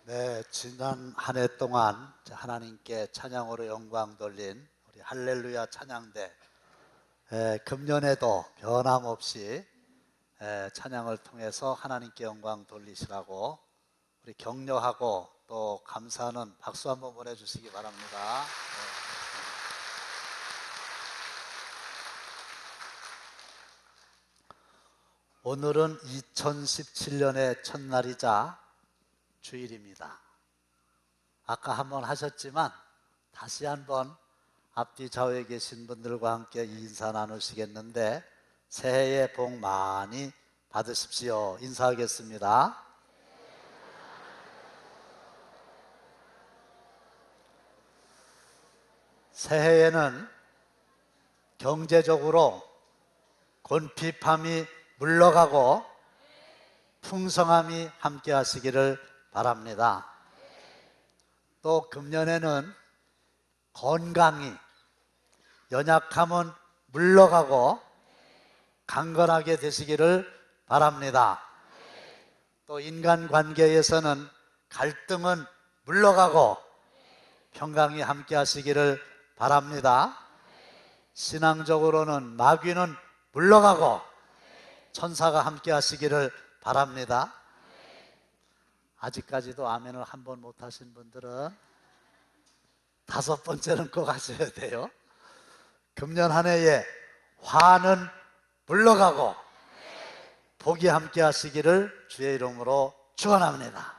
네, 지난 한 해 동안 하나님께 찬양으로 영광 돌린 우리 할렐루야 찬양대, 금년에도 변함없이 찬양을 통해서 하나님께 영광 돌리시라고 우리 격려하고 또 감사하는 박수 한번 보내주시기 바랍니다. 오늘은 2017년의 첫날이자 주일입니다. 아까 한번 하셨지만 다시 한번 앞뒤 좌우에 계신 분들과 함께 인사 나누시겠는데, 새해에 복 많이 받으십시오. 인사하겠습니다. 새해에는 경제적으로 곤핍함이 물러가고 풍성함이 함께 하시기를 바랍니다. 또 금년에는 건강이, 연약함은 물러가고 강건하게 되시기를 바랍니다. 또 인간관계에서는 갈등은 물러가고 평강이 함께 하시기를 바랍니다. 신앙적으로는 마귀는 물러가고 천사가 함께 하시기를 바랍니다. 아직까지도 아멘을 한 번 못 하신 분들은 다섯 번째는 꼭 하셔야 돼요. 금년 한 해에 화는 물러가고 복이 함께 하시기를 주의 이름으로 축원합니다.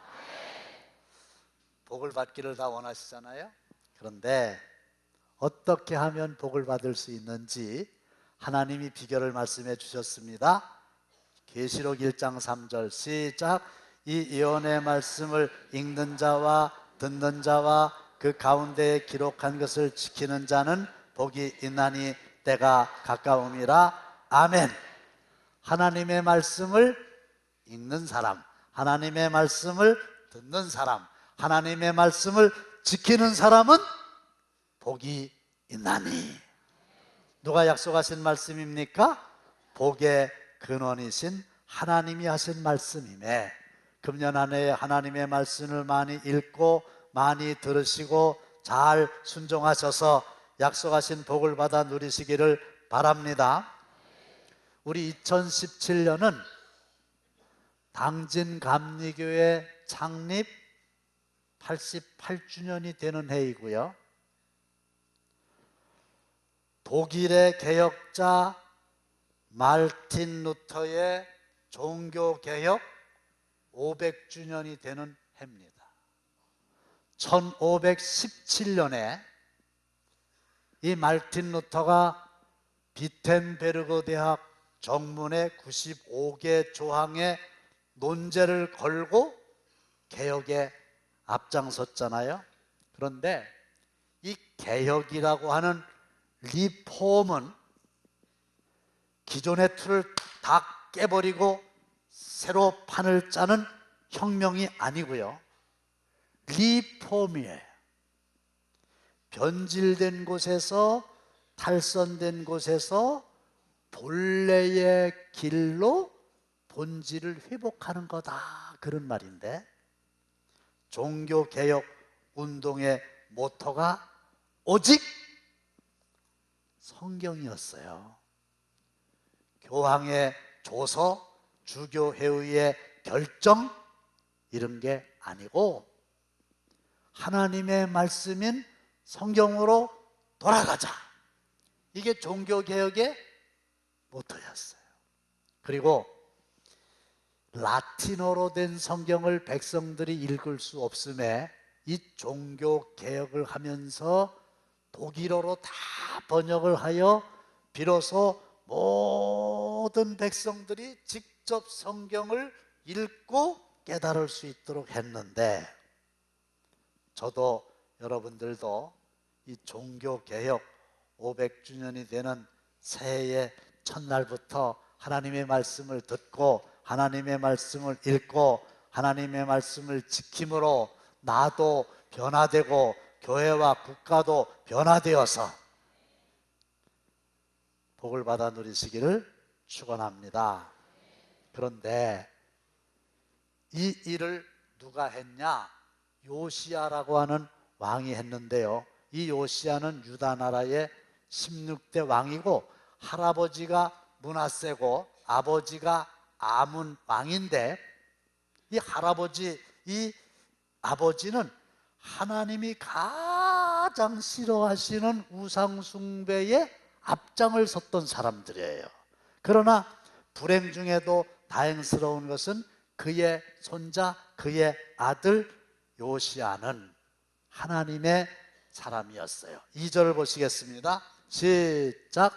복을 받기를 다 원하시잖아요. 그런데 어떻게 하면 복을 받을 수 있는지 하나님이 비결을 말씀해 주셨습니다. 계시록 1장 3절 시작. 이 예언의 말씀을 읽는 자와 듣는 자와 그 가운데에 기록한 것을 지키는 자는 복이 있나니 때가 가까움이라. 아멘. 하나님의 말씀을 읽는 사람, 하나님의 말씀을 듣는 사람, 하나님의 말씀을 지키는 사람은 복이 있나니. 누가 약속하신 말씀입니까? 복의 근원이신 하나님이 하신 말씀이네. 금년 한 해에 하나님의 말씀을 많이 읽고 많이 들으시고 잘 순종하셔서 약속하신 복을 받아 누리시기를 바랍니다. 우리 2017년은 당진감리교회 창립 88주년이 되는 해이고요, 독일의 개혁자 마르틴 루터의 종교개혁 500주년이 되는 해입니다. 1517년에 이 마르틴 루터가 비텐베르그 대학 정문의 95개 조항의 논제를 걸고 개혁에 앞장섰잖아요. 그런데 이 개혁이라고 하는 리폼은 기존의 틀을 다 깨버리고 새로 판을 짜는 혁명이 아니고요, 리폼이에요. 변질된 곳에서, 탈선된 곳에서 본래의 길로 본질을 회복하는 거다, 그런 말인데, 종교개혁 운동의 모토가 오직 성경이었어요. 교황의 조서, 주교회의의 결정, 이런 게 아니고 하나님의 말씀인 성경으로 돌아가자, 이게 종교개혁의 모토였어요. 그리고 라틴어로 된 성경을 백성들이 읽을 수 없음에 이 종교개혁을 하면서 독일어로 다 번역을 하여 비로소 모든 백성들이 직접 성경을 읽고 깨달을 수 있도록 했는데, 저도 여러분들도 이 종교개혁 500주년이 되는 새해의 첫날부터 하나님의 말씀을 듣고 하나님의 말씀을 읽고 하나님의 말씀을 지킴으로 나도 변화되고 교회와 국가도 변화되어서 복을 받아 누리시기를 축원합니다. 그런데 이 일을 누가 했냐? 요시야라고 하는 왕이 했는데요, 이 요시야는 유다 나라의 16대 왕이고 할아버지가 므낫세고 아버지가 아문 왕인데, 이 아버지는 하나님이 가장 싫어하시는 우상 숭배에 앞장을 섰던 사람들이에요. 그러나 불행 중에도 다행스러운 것은 그의 손자, 그의 아들 요시야는 하나님의 사람이었어요. 2절을 보시겠습니다. 시작.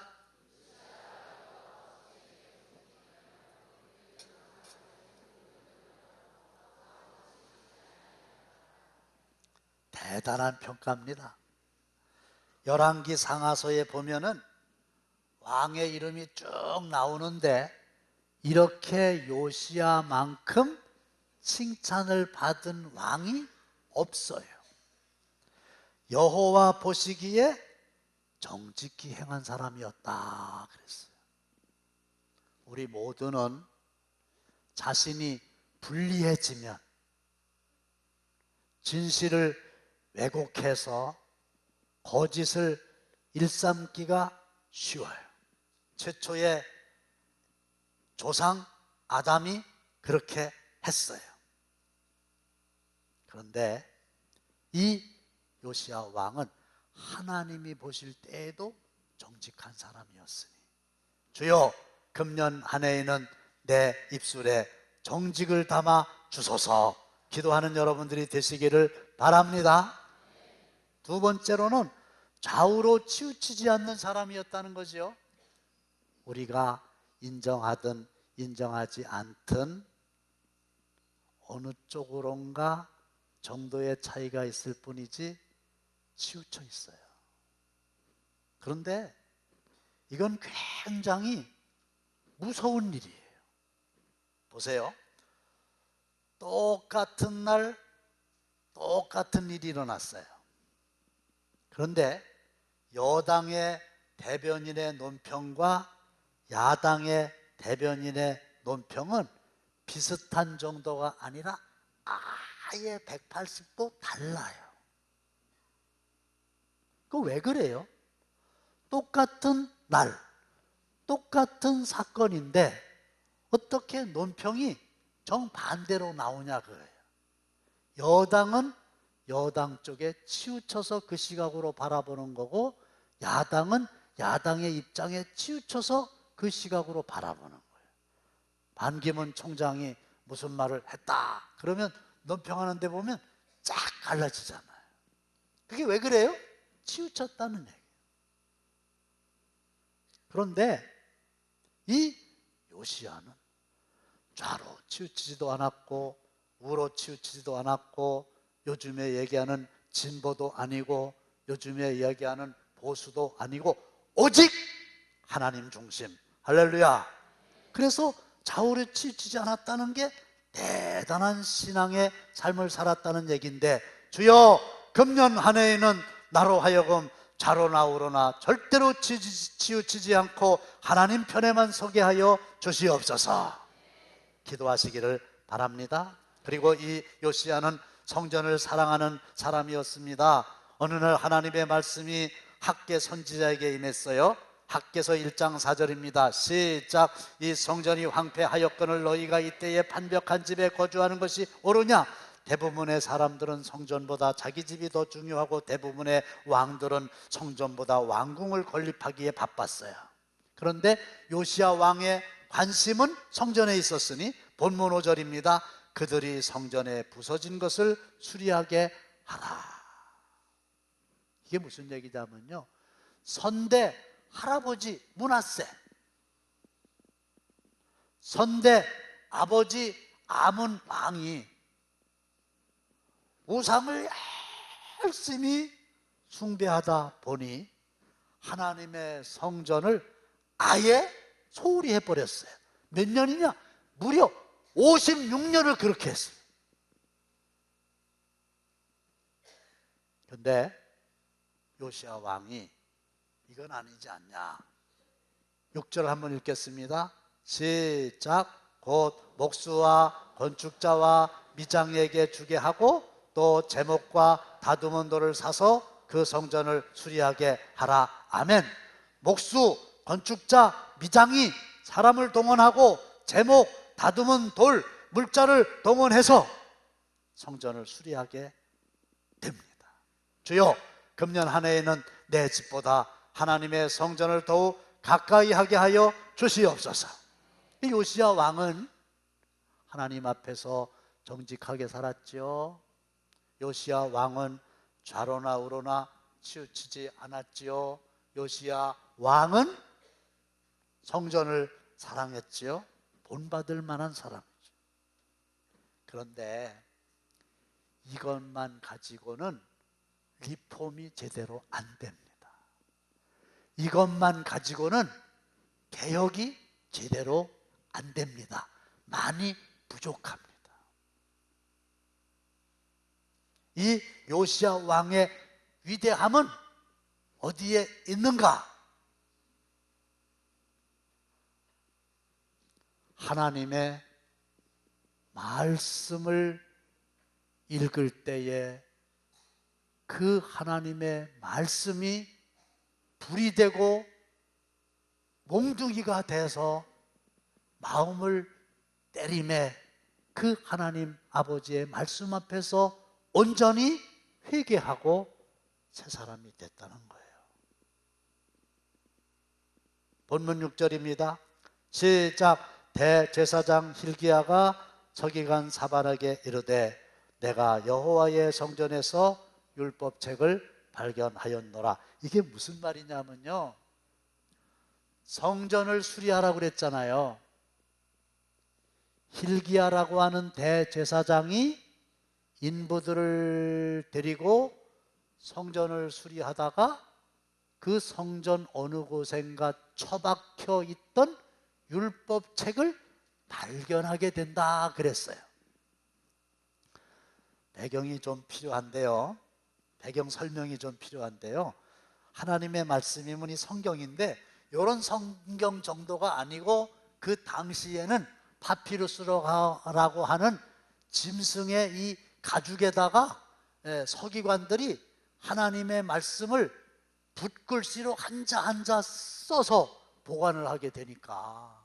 대단한 평가입니다. 열왕기 상하서에 보면은 왕의 이름이 쭉 나오는데 이렇게 요시야만큼 칭찬을 받은 왕이 없어요. 여호와 보시기에 정직히 행한 사람이었다 그랬어요. 우리 모두는 자신이 불리해지면, 진실을 왜곡해서 거짓을 일삼기가 쉬워요. 최초의 조상 아담이 그렇게 했어요. 그런데 이 요시야 왕은 하나님이 보실 때에도 정직한 사람이었으니 주여 금년 한 해에는 내 입술에 정직을 담아 주소서 기도하는 여러분들이 되시기를 바랍니다. 두 번째로는 좌우로 치우치지 않는 사람이었다는 거죠. 우리가 인정하든 인정하지 않든 어느 쪽으론가 정도의 차이가 있을 뿐이지 치우쳐 있어요. 그런데 이건 굉장히 무서운 일이에요. 보세요. 똑같은 날 똑같은 일이 일어났어요. 그런데 여당의 대변인의 논평과 야당의 대변인의 논평은 비슷한 정도가 아니라 아예 180도 달라요. 그 왜 그래요? 똑같은 날, 똑같은 사건인데 어떻게 논평이 정반대로 나오냐 그거예요. 여당은 여당 쪽에 치우쳐서 그 시각으로 바라보는 거고, 야당은 야당의 입장에 치우쳐서 그 시각으로 바라보는 거예요. 반기문 총장이 무슨 말을 했다 그러면 논평하는 데 보면 쫙 갈라지잖아요. 그게 왜 그래요? 치우쳤다는 얘기예요. 그런데 이 요시야는 좌로 치우치지도 않았고 우로 치우치지도 않았고 요즘에 얘기하는 진보도 아니고 요즘에 얘기하는 보수도 아니고 오직 하나님 중심. 할렐루야. 그래서 좌우로 치우치지 않았다는 게 대단한 신앙의 삶을 살았다는 얘기인데, 주여 금년 한 해에는 나로 하여금 좌로나 우로나 절대로 치우치지 않고 하나님 편에만 서게 하여 주시옵소서 기도하시기를 바랍니다. 그리고 이 요시야는 성전을 사랑하는 사람이었습니다. 어느 날 하나님의 말씀이 학개 선지자에게 임했어요. 학개서 1장 4절입니다. 시작. 이 성전이 황폐하였거늘 너희가 이때에 판벽한 집에 거주하는 것이 옳으냐? 대부분의 사람들은 성전보다 자기 집이 더 중요하고 대부분의 왕들은 성전보다 왕궁을 건립하기에 바빴어요. 그런데 요시야 왕의 관심은 성전에 있었으니 본문 5절입니다. 그들이 성전에 부서진 것을 수리하게 하라. 이게 무슨 얘기냐면요, 선대 할아버지 므낫세, 선대 아버지 아문 왕이 우상을 열심히 숭배하다 보니 하나님의 성전을 아예 소홀히 해버렸어요. 몇 년이냐? 무려 56년을 그렇게 했어요. 그런데 요시야 왕이 이건 아니지 않냐. 6절 한번 읽겠습니다. 시작. 곧 목수와 건축자와 미장에게 주게 하고 또 제목과 다듬은 돌을 사서 그 성전을 수리하게 하라. 아멘. 목수, 건축자, 미장이 사람을 동원하고 제목, 다듬은 돌, 물자를 동원해서 성전을 수리하게 됩니다. 주여, 금년 한 해에는 내 집보다 하나님의 성전을 더욱 가까이 하게 하여 주시옵소서. 이 요시야 왕은 하나님 앞에서 정직하게 살았지요. 요시야 왕은 좌로나 우로나 치우치지 않았지요. 요시야 왕은 성전을 사랑했지요. 본받을 만한 사람이죠. 그런데 이것만 가지고는 리폼이 제대로 안 됩니다. 이것만 가지고는 개혁이 제대로 안 됩니다. 많이 부족합니다. 이 요시야 왕의 위대함은 어디에 있는가? 하나님의 말씀을 읽을 때에 그 하나님의 말씀이 불이 되고 몽둥이가 돼서 마음을 때림에 그 하나님 아버지의 말씀 앞에서 온전히 회개하고 새 사람이 됐다는 거예요. 본문 6절입니다. 시작. 대제사장 hil기야가 서기관 사반에게 이르되 내가 여호와의 성전에서 율법책을 발견하였노라. 이게 무슨 말이냐면요, 성전을 수리하라고 그랬잖아요. hil기야라고 하는 대제사장이 인부들을 데리고 성전을 수리하다가 그 성전 어느 곳엔가 처박혀 있던 율법책을 발견하게 된다 그랬어요. 배경이 좀 필요한데요. 배경 설명이 좀 필요한데요. 하나님의 말씀이면 이 성경인데 이런 성경 정도가 아니고 그 당시에는 파피루스라고 하는 짐승의 이 가죽에다가 서기관들이 하나님의 말씀을 붓글씨로 한자 한자 써서 보관을 하게 되니까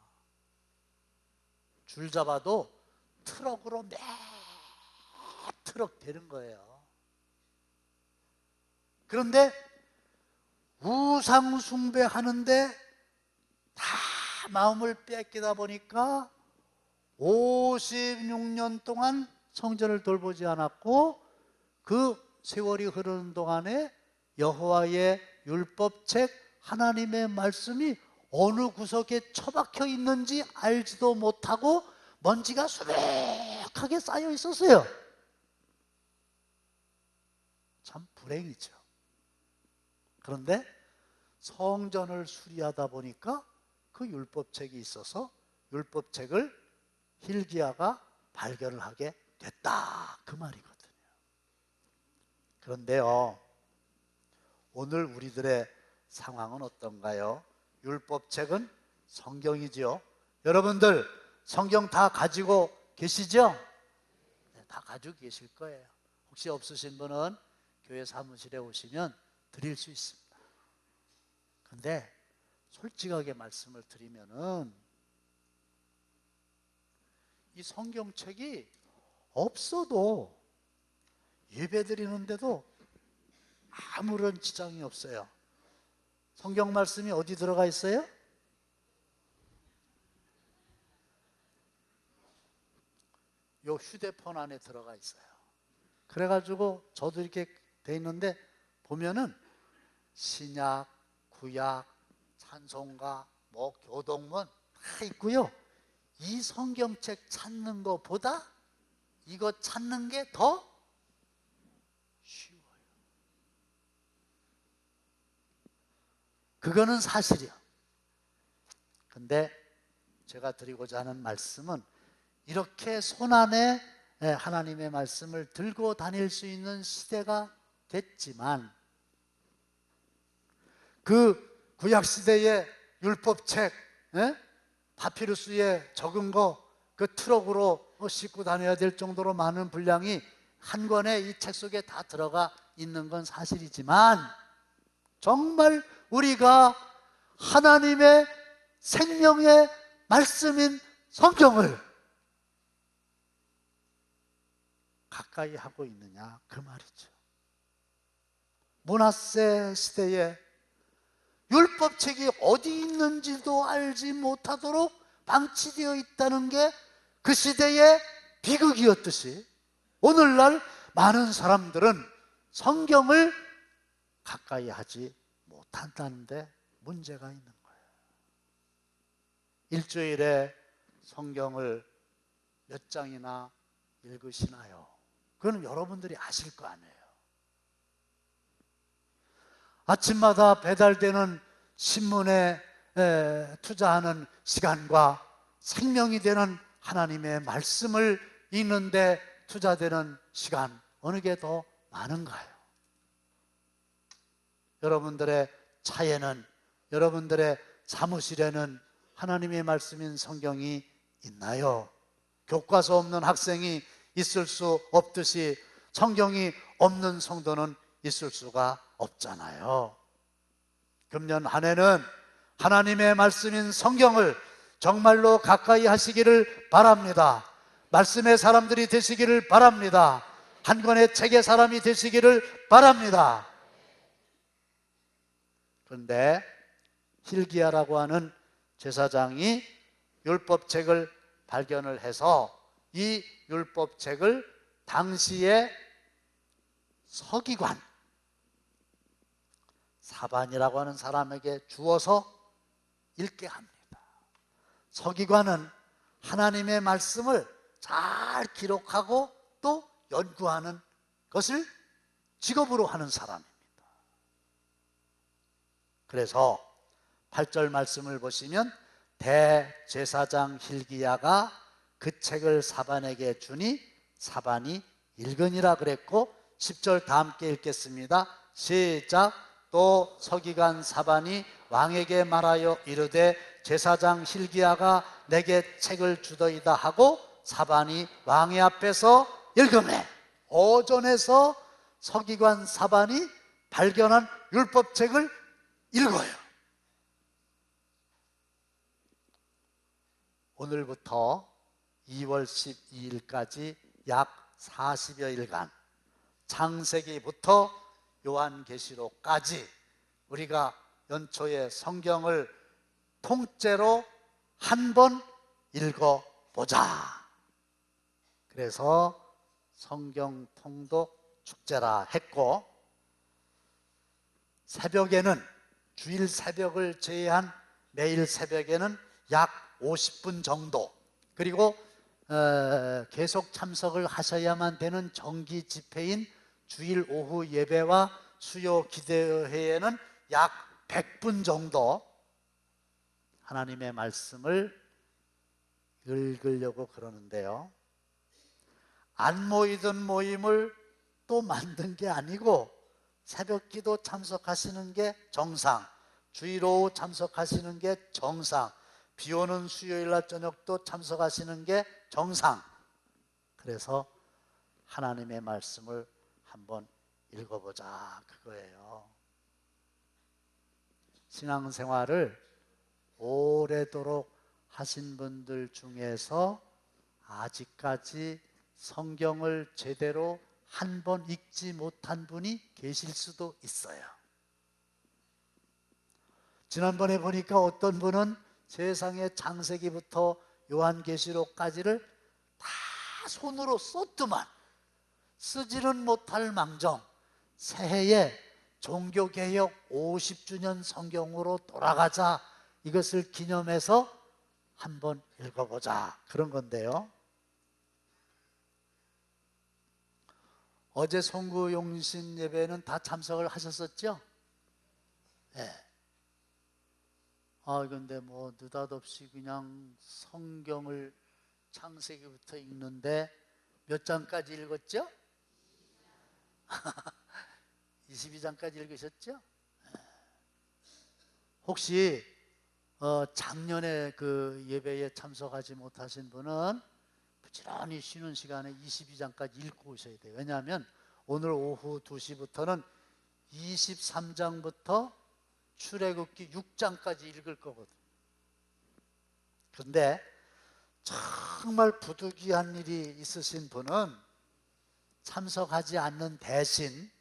줄 잡아도 트럭으로 몇 트럭 되는 거예요. 그런데 우상 숭배하는데 다 마음을 뺏기다 보니까 56년 동안 성전을 돌보지 않았고 그 세월이 흐르는 동안에 여호와의 율법책 하나님의 말씀이 어느 구석에 처박혀 있는지 알지도 못하고 먼지가 수북하게 쌓여 있었어요. 참 불행이죠. 그런데 성전을 수리하다 보니까 그 율법책이 있어서 율법책을 hil기야가 발견을 하게 됐다, 그 말이거든요. 그런데요, 오늘 우리들의 상황은 어떤가요? 율법책은 성경이지요. 여러분들 성경 다 가지고 계시죠? 네, 다 가지고 계실 거예요. 혹시 없으신 분은 교회 사무실에 오시면 드릴 수 있습니다. 근데 솔직하게 말씀을 드리면은 이 성경책이 없어도 예배 드리는데도 아무런 지장이 없어요. 성경 말씀이 어디 들어가 있어요? 요 휴대폰 안에 들어가 있어요. 그래가지고 저도 이렇게 돼 있는데 보면은 신약, 구약, 찬송가, 뭐 교동문 다 있고요. 이 성경책 찾는 것보다 이거 찾는 게 더 쉬워요. 그거는 사실이요. 근데 제가 드리고자 하는 말씀은 이렇게 손안에 하나님의 말씀을 들고 다닐 수 있는 시대가 됐지만 그 구약시대의 율법책, 파피루스에 적은 거 그 트럭으로 싣고 다녀야 될 정도로 많은 분량이 한 권의 이 책 속에 다 들어가 있는 건 사실이지만 정말 우리가 하나님의 생명의 말씀인 성경을 가까이 하고 있느냐 그 말이죠. 므낫세 시대에 율법책이 어디 있는지도 알지 못하도록 방치되어 있다는 게 그 시대의 비극이었듯이 오늘날 많은 사람들은 성경을 가까이 하지 못한다는 데 문제가 있는 거예요. 일주일에 성경을 몇 장이나 읽으시나요? 그건 여러분들이 아실 거 아니에요. 아침마다 배달되는 신문에 투자하는 시간과 생명이 되는 하나님의 말씀을 읽는데 투자되는 시간 어느 게 더 많은가요? 여러분들의 차에는, 여러분들의 사무실에는 하나님의 말씀인 성경이 있나요? 교과서 없는 학생이 있을 수 없듯이 성경이 없는 성도는 있을 수가 없잖아요. 금년 한 해는 하나님의 말씀인 성경을 정말로 가까이 하시기를 바랍니다. 말씀의 사람들이 되시기를 바랍니다. 한 권의 책의 사람이 되시기를 바랍니다. 그런데 hil기야라고 하는 제사장이 율법책을 발견을 해서 이 율법책을 당시의 서기관 사반이라고 하는 사람에게 주어서 읽게 합니다. 서기관은 하나님의 말씀을 잘 기록하고 또 연구하는 것을 직업으로 하는 사람입니다. 그래서 8절 말씀을 보시면 대제사장 hil기야가 그 책을 사반에게 주니 사반이 읽으니라 그랬고 10절 다 함께 읽겠습니다. 시작. 또 서기관 사반이 왕에게 말하여 이르되 제사장 hil기야가 내게 책을 주더이다 하고 사반이 왕의 앞에서 읽으매. 오전에서 서기관 사반이 발견한 율법책을 읽어요. 오늘부터 2월 12일까지 약 40여일간 창세기부터 요한계시록까지 우리가 연초에 성경을 통째로 한 번 읽어보자. 그래서 성경 통독 축제라 했고, 새벽에는 주일 새벽을 제외한 매일 새벽에는 약 50분 정도, 그리고 계속 참석을 하셔야만 되는 정기 집회인 주일 오후 예배와 수요 기도회에는 약 100분 정도 하나님의 말씀을 읽으려고 그러는데요, 안 모이던 모임을 또 만든 게 아니고 새벽 기도 참석하시는 게 정상, 주일 오후 참석하시는 게 정상, 비 오는 수요일 날 저녁도 참석하시는 게 정상. 그래서 하나님의 말씀을 한번 읽어보자 그거예요. 신앙생활을 오래도록 하신 분들 중에서 아직까지 성경을 제대로 한 번 읽지 못한 분이 계실 수도 있어요. 지난번에 보니까 어떤 분은 세상의 창세기부터 요한계시록까지를 다 손으로 썼더만 쓰지는 못할 망정 새해에 종교개혁 50주년 성경으로 돌아가자, 이것을 기념해서 한번 읽어보자 그런 건데요, 어제 송구용신 예배는 다 참석을 하셨었죠? 네. 근데 뭐 느닷없이 그냥 성경을 창세기부터 읽는데 몇 장까지 읽었죠? 22장까지 읽으셨죠? 혹시 작년에 그 예배에 참석하지 못하신 분은 부지런히 쉬는 시간에 22장까지 읽고 오셔야 돼요. 왜냐하면 오늘 오후 2시부터는 23장부터 출애굽기 6장까지 읽을 거거든. 그런데 정말 부득이한 일이 있으신 분은 참석하지 않는 대신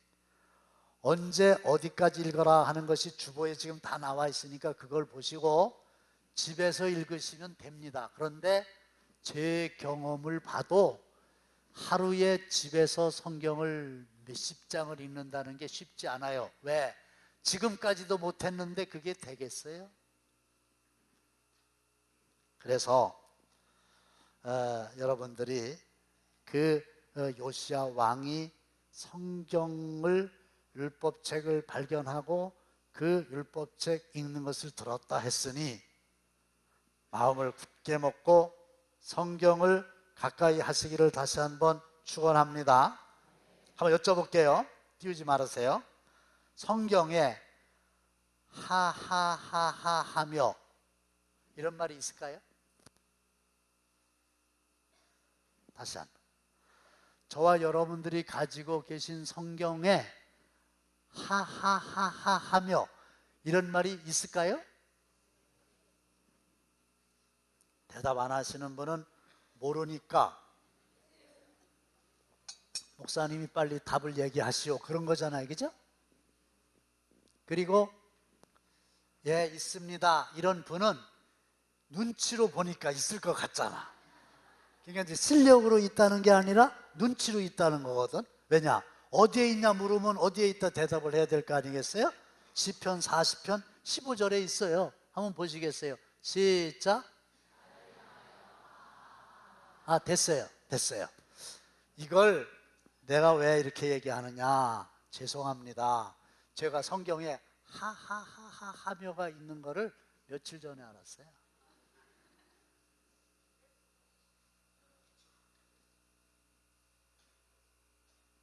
언제 어디까지 읽어라 하는 것이 주보에 지금 다 나와 있으니까 그걸 보시고 집에서 읽으시면 됩니다. 그런데 제 경험을 봐도 하루에 집에서 성경을 몇십 장을 읽는다는 게 쉽지 않아요. 왜? 지금까지도 못했는데 그게 되겠어요? 그래서 여러분들이 그 요시야 왕이 성경을 율법책을 발견하고 그 율법책 읽는 것을 들었다 했으니 마음을 굳게 먹고 성경을 가까이 하시기를 다시 한번 축원합니다. 한번 여쭤볼게요. 띄우지 말으세요. 성경에 하하하하하며 이런 말이 있을까요? 다시 한번. 저와 여러분들이 가지고 계신 성경에 하하하하하며 이런 말이 있을까요? 대답 안 하시는 분은 모르니까 목사님이 빨리 답을 얘기하시오 그런 거잖아요. 그죠? 그리고 예 있습니다 이런 분은 눈치로 보니까 있을 것 같잖아. 그러니까 이제 실력으로 있다는 게 아니라 눈치로 있다는 거거든. 왜냐? 어디에 있냐 물으면 어디에 있다 대답을 해야 될 거 아니겠어요? 시편 40편 15절에 있어요. 한번 보시겠어요? 시작. 됐어요. 이걸 내가 왜 이렇게 얘기하느냐? 죄송합니다. 제가 성경에 하하하하하며가 있는 거를 며칠 전에 알았어요.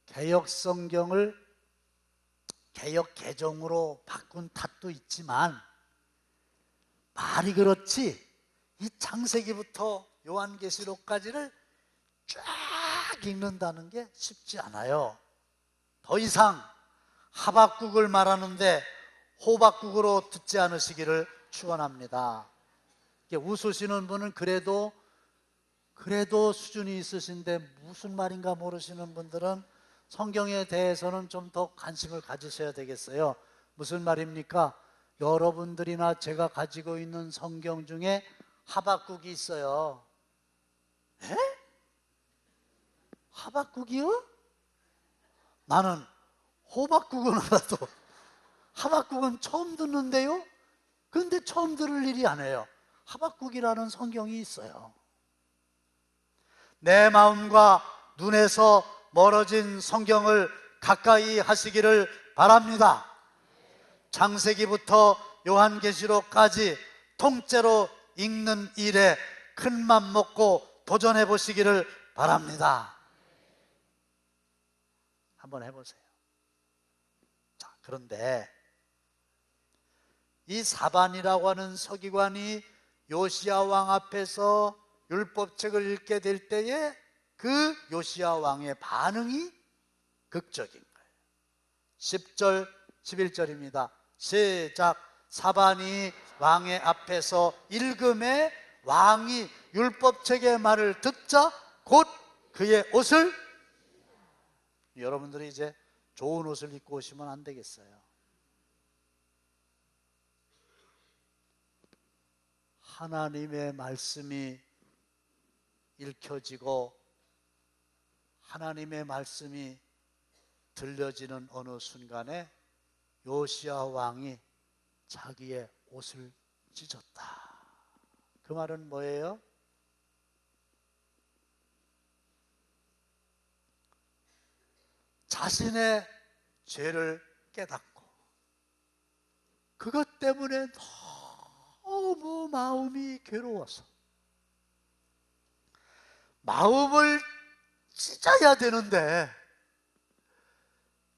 개역 성경을 개역 개정으로 바꾼 탓도 있지만 말이 그렇지 이 창세기부터 요한계시록까지를 쫙 읽는다는 게 쉽지 않아요. 더 이상 하박국을 말하는데 호박국으로 듣지 않으시기를 축원합니다. 웃으시는 분은 그래도 수준이 있으신데 무슨 말인가 모르시는 분들은 성경에 대해서는 좀 더 관심을 가지셔야 되겠어요. 무슨 말입니까? 여러분들이나 제가 가지고 있는 성경 중에 하박국이 있어요. 에? 하박국이요? 나는 호박국은 알아도 하박국은 처음 듣는데요? 그런데 처음 들을 일이 아니에요. 하박국이라는 성경이 있어요. 내 마음과 눈에서 멀어진 성경을 가까이 하시기를 바랍니다. 창세기부터 요한계시록까지 통째로 읽는 일에 큰맘 먹고 도전해 보시기를 바랍니다. 한번 해보세요. 자, 그런데 이 사반이라고 하는 서기관이 요시야 왕 앞에서 율법책을 읽게 될 때에 그 요시야 왕의 반응이 극적인 거예요. 10절 11절입니다 시작. 사반이 왕의 앞에서 읽음에 왕이 율법책의 말을 듣자 곧 그의 옷을, 여러분들이 이제 좋은 옷을 입고 오시면 안 되겠어요. 하나님의 말씀이 읽혀지고 하나님의 말씀이 들려지는 어느 순간에 요시야 왕이 자기의 옷을 찢었다. 그 말은 뭐예요? 자신의 죄를 깨닫고 그것 때문에 너무 마음이 괴로워서 마음을 찢어야 되는데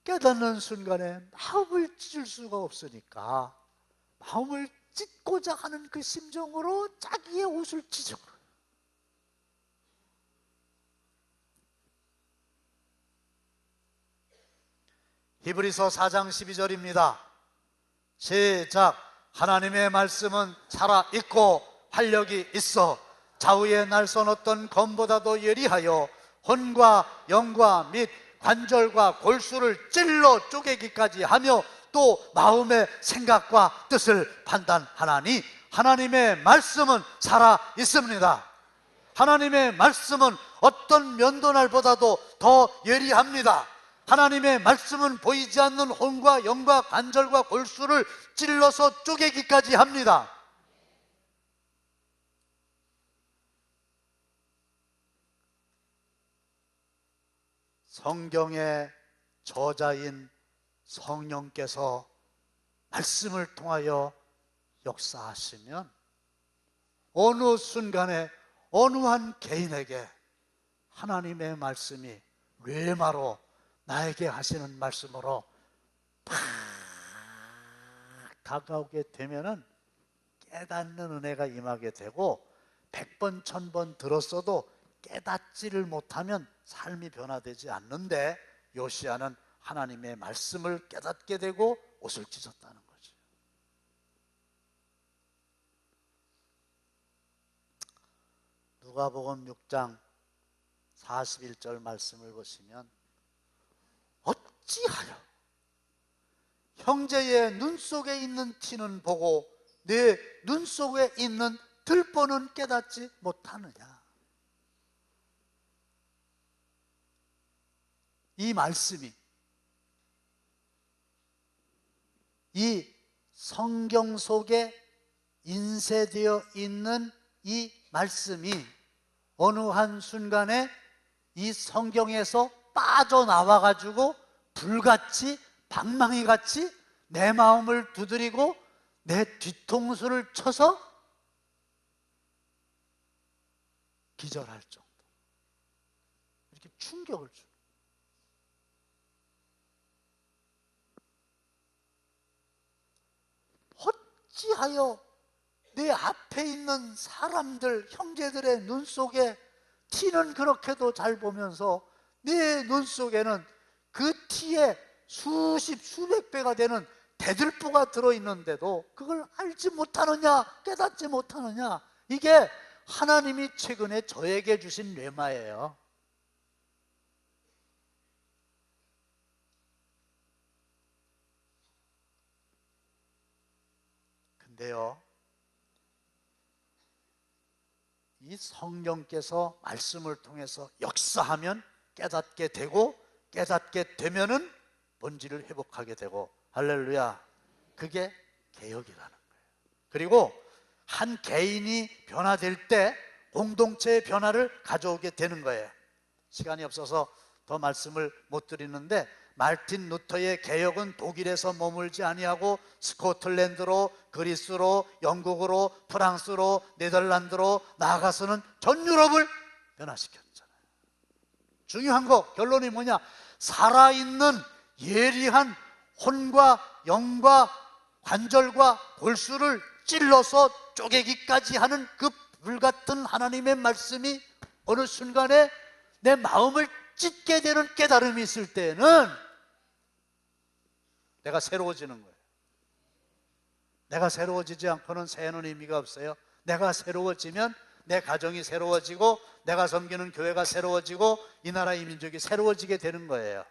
깨닫는 순간에 마음을 찢을 수가 없으니까 마음을 찢고자 하는 그 심정으로 자기의 옷을 찢어. 히브리서 4장 12절입니다. 시작. 하나님의 말씀은 살아있고 활력이 있어 좌우에 날선 어떤 검보다도 예리하여 혼과 영과 및 관절과 골수를 찔러 쪼개기까지 하며 또 마음의 생각과 뜻을 판단하나니 하나님의 말씀은 살아있습니다. 하나님의 말씀은 어떤 면도날보다도 더 예리합니다. 하나님의 말씀은 보이지 않는 혼과 영과 관절과 골수를 찔러서 쪼개기까지 합니다. 성경의 저자인 성령께서 말씀을 통하여 역사하시면 어느 순간에 어느 한 개인에게 하나님의 말씀이 뇌마로 나에게 하시는 말씀으로 팍 다가오게 되면은 깨닫는 은혜가 임하게 되고 100번 1000번 들었어도 깨닫지를 못하면 삶이 변화되지 않는데 요시야는 하나님의 말씀을 깨닫게 되고 옷을 찢었다는 거죠. 누가복음 6장 41절 말씀을 보시면 어찌하여 형제의 눈 속에 있는 티는 보고 내 눈 속에 있는 들보는 깨닫지 못하느냐. 이 말씀이, 이 성경 속에 인쇄되어 있는 이 말씀이 어느 한 순간에 이 성경에서 빠져나와 가지고 불같이 방망이같이 내 마음을 두드리고 내 뒤통수를 쳐서 기절할 정도, 이렇게 충격을 줘. 어찌하여 내 앞에 있는 사람들, 형제들의 눈 속에 티는 그렇게도 잘 보면서 내 눈 속에는 그 티에 수십 수백 배가 되는 대들보가 들어있는데도 그걸 알지 못하느냐, 깨닫지 못하느냐. 이게 하나님이 최근에 저에게 주신 뇌마예요. 근데요, 이 성령께서 말씀을 통해서 역사하면 깨닫게 되고, 깨닫게 되면은 본질을 회복하게 되고, 할렐루야. 그게 개혁이라는 거예요. 그리고 한 개인이 변화될 때 공동체의 변화를 가져오게 되는 거예요. 시간이 없어서 더 말씀을 못 드리는데, 말틴 루터의 개혁은 독일에서 머물지 아니하고 스코틀랜드로, 그리스로, 영국으로, 프랑스로, 네덜란드로 나아가서는 전 유럽을 변화시켰잖아요. 중요한 거, 결론이 뭐냐? 살아있는 예리한 혼과 영과 관절과 골수를 찔러서 쪼개기까지 하는 그 불같은 하나님의 말씀이 어느 순간에 내 마음을 찢게 되는 깨달음이 있을 때는 내가 새로워지는 거예요. 내가 새로워지지 않고는 새해는 의미가 없어요. 내가 새로워지면 내 가정이 새로워지고, 내가 섬기는 교회가 새로워지고, 이 나라 이 민족이 새로워지게 되는 거예요.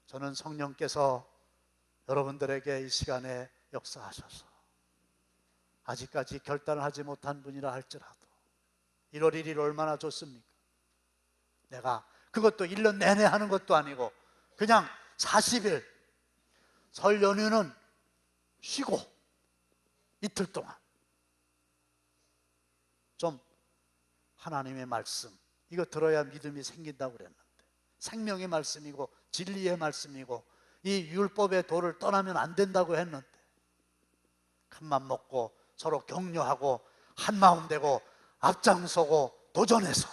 저는 성령께서 여러분들에게 이 시간에 역사하셔서 아직까지 결단을 하지 못한 분이라 할지라도 1월 1일 얼마나 좋습니까? 내가 그것도 1년 내내 하는 것도 아니고 그냥 40일 설 연휴는 쉬고 이틀 동안 좀 하나님의 말씀, 이거 들어야 믿음이 생긴다고 그랬는데, 생명의 말씀이고 진리의 말씀이고 이 율법의 도를 떠나면 안 된다고 했는데, 큰맘 먹고 서로 격려하고 한마음 되고 앞장서고 도전해서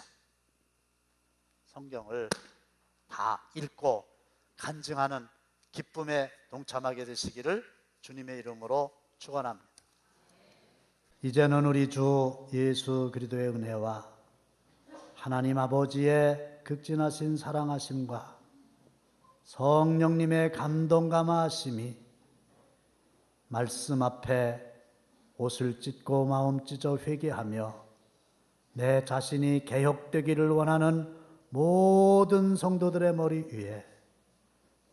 성경을 다 읽고 간증하는 기쁨에 동참하게 되시기를 주님의 이름으로 축원합니다. 이제는 우리 주 예수 그리스도의 은혜와 하나님 아버지의 극진하신 사랑하심과 성령님의 감동 감화하심이 말씀 앞에 옷을 찢고 마음 찢어 회개하며 내 자신이 개혁되기를 원하는 모든 성도들의 머리 위에,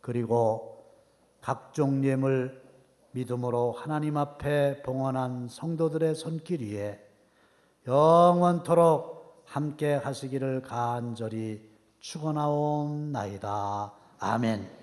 그리고 각종 예물 믿음으로 하나님 앞에 봉헌한 성도들의 손길 위에 영원토록 함께 하시기를 간절히 축원하옵나이다. 아멘.